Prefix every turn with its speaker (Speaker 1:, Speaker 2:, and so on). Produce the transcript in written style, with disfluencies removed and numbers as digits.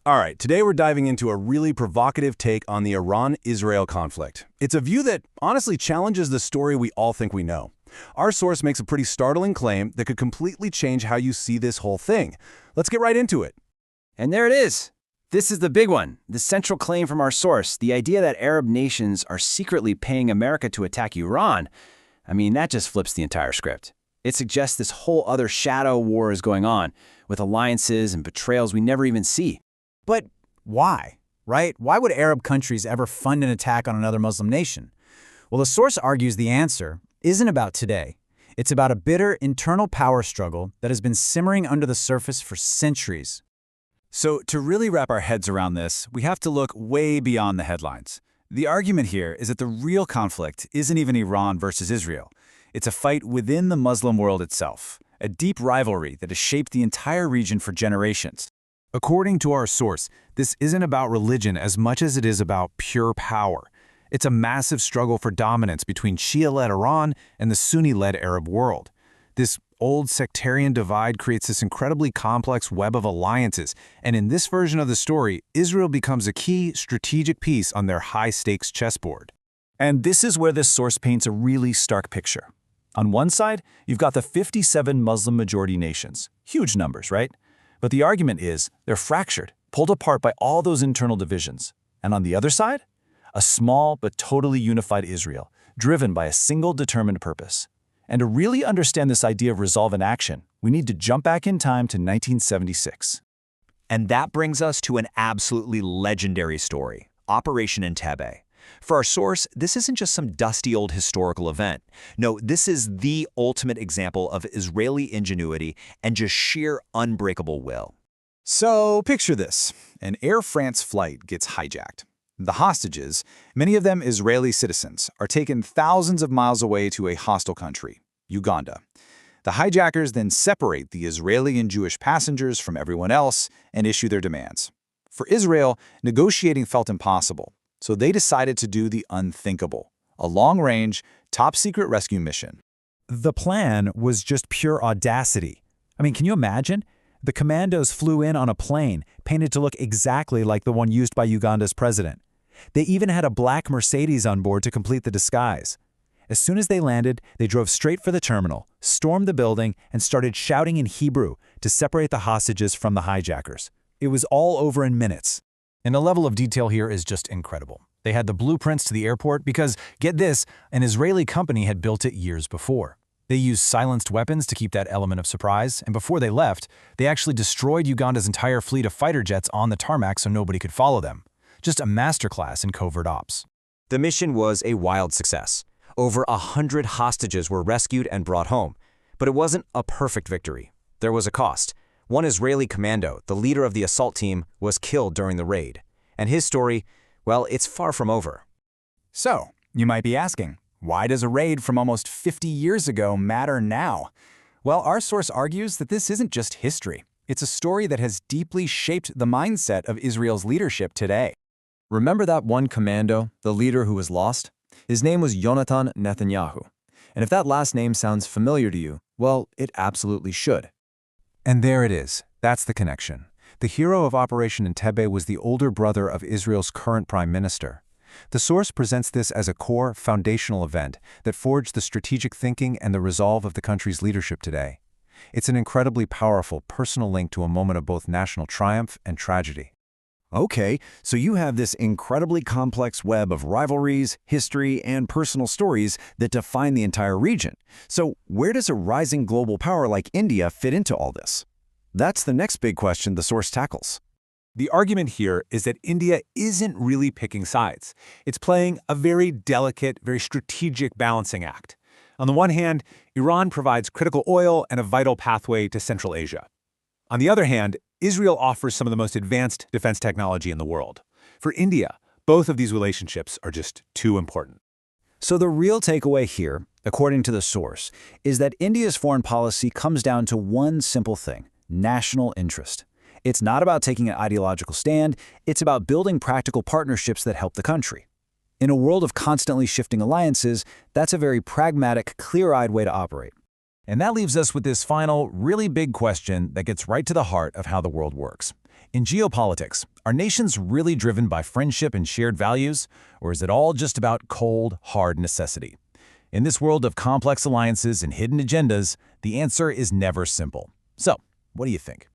Speaker 1: All right, today we're diving into a really provocative take on the Iran-Israel conflict. It's a view that honestly challenges the story we all think we know. Our source makes a pretty startling claim that could completely change how you see this whole thing. Let's get right into it.
Speaker 2: And there it is. This is the big one, the central claim from our source, the idea that Arab nations are secretly paying America to attack Iran. I mean, that just flips the entire script. It suggests this whole other shadow war is going on, with alliances and betrayals we never even see.
Speaker 3: But why, right? Why would Arab countries ever fund an attack on another Muslim nation? Well, the source argues the answer isn't about today. It's about a bitter internal power struggle that has been simmering under the surface for centuries.
Speaker 4: So to really wrap our heads around this, we have to look way beyond the headlines. The argument here is that the real conflict isn't even Iran versus Israel. It's a fight within the Muslim world itself, a deep rivalry that has shaped the entire region for generations.
Speaker 5: According to our source, this isn't about religion as much as it is about pure power. It's a massive struggle for dominance between Shia-led Iran and the Sunni-led Arab world. This old sectarian divide creates this incredibly complex web of alliances, and in this version of the story, Israel becomes a key strategic piece on their high-stakes chessboard.
Speaker 4: And this is where this source paints a really stark picture. On one side, you've got the 57 Muslim-majority nations. Huge numbers, right? But the argument is they're fractured, pulled apart by all those internal divisions. And on the other side, a small but totally unified Israel, driven by a single determined purpose. And to really understand this idea of resolve in action, we need to jump back in time to 1976.
Speaker 6: And that brings us to an absolutely legendary story, Operation Entebbe. For our source, this isn't just some dusty old historical event. No, this is the ultimate example of Israeli ingenuity and just sheer unbreakable will.
Speaker 4: So picture this. An Air France flight gets hijacked. The hostages, many of them Israeli citizens, are taken thousands of miles away to a hostile country, Uganda. The hijackers then separate the Israeli and Jewish passengers from everyone else and issue their demands. For Israel, negotiating felt impossible. So they decided to do the unthinkable, a long-range, top-secret rescue mission.
Speaker 5: The plan was just pure audacity. I mean, can you imagine? The commandos flew in on a plane, painted to look exactly like the one used by Uganda's president. They even had a black Mercedes on board to complete the disguise. As soon as they landed, they drove straight for the terminal, stormed the building, and started shouting in Hebrew to separate the hostages from the hijackers. It was all over in minutes. And the level of detail here is just incredible. They had the blueprints to the airport because, get this, an Israeli company had built it years before. They used silenced weapons to keep that element of surprise, and before they left, they actually destroyed Uganda's entire fleet of fighter jets on the tarmac so nobody could follow them. Just a masterclass in covert ops.
Speaker 2: The mission was a wild success. Over 100 hostages were rescued and brought home. But it wasn't a perfect victory. There was a cost. One Israeli commando, the leader of the assault team, was killed during the raid. And his story, well, it's far from over.
Speaker 3: So, you might be asking, why does a raid from almost 50 years ago matter now? Well, our source argues that this isn't just history. It's a story that has deeply shaped the mindset of Israel's leadership today.
Speaker 7: Remember that one commando, the leader who was lost? His name was Yonatan Netanyahu. And if that last name sounds familiar to you, well, it absolutely should.
Speaker 5: And there it is. That's the connection. The hero of Operation Entebbe was the older brother of Israel's current prime minister. The source presents this as a core, foundational event that forged the strategic thinking and the resolve of the country's leadership today. It's an incredibly powerful personal link to a moment of both national triumph and tragedy.
Speaker 8: Okay, so you have this incredibly complex web of rivalries, history, and personal stories that define the entire region. So where does a rising global power like India fit into all this? That's the next big question the source tackles.
Speaker 1: The argument here is that India isn't really picking sides. It's playing a very delicate, very strategic balancing act. On the one hand, Iran provides critical oil and a vital pathway to Central Asia. On the other hand, Israel offers some of the most advanced defense technology in the world. For India, both of these relationships are just too important.
Speaker 3: So the real takeaway here, according to the source, is that India's foreign policy comes down to one simple thing: national interest. It's not about taking an ideological stand, it's about building practical partnerships that help the country. In a world of constantly shifting alliances, that's a very pragmatic, clear-eyed way to operate.
Speaker 5: And that leaves us with this final, really big question that gets right to the heart of how the world works.
Speaker 3: In geopolitics, are nations really driven by friendship and shared values, or is it all just about cold, hard necessity? In this world of complex alliances and hidden agendas, the answer is never simple. So, what do you think?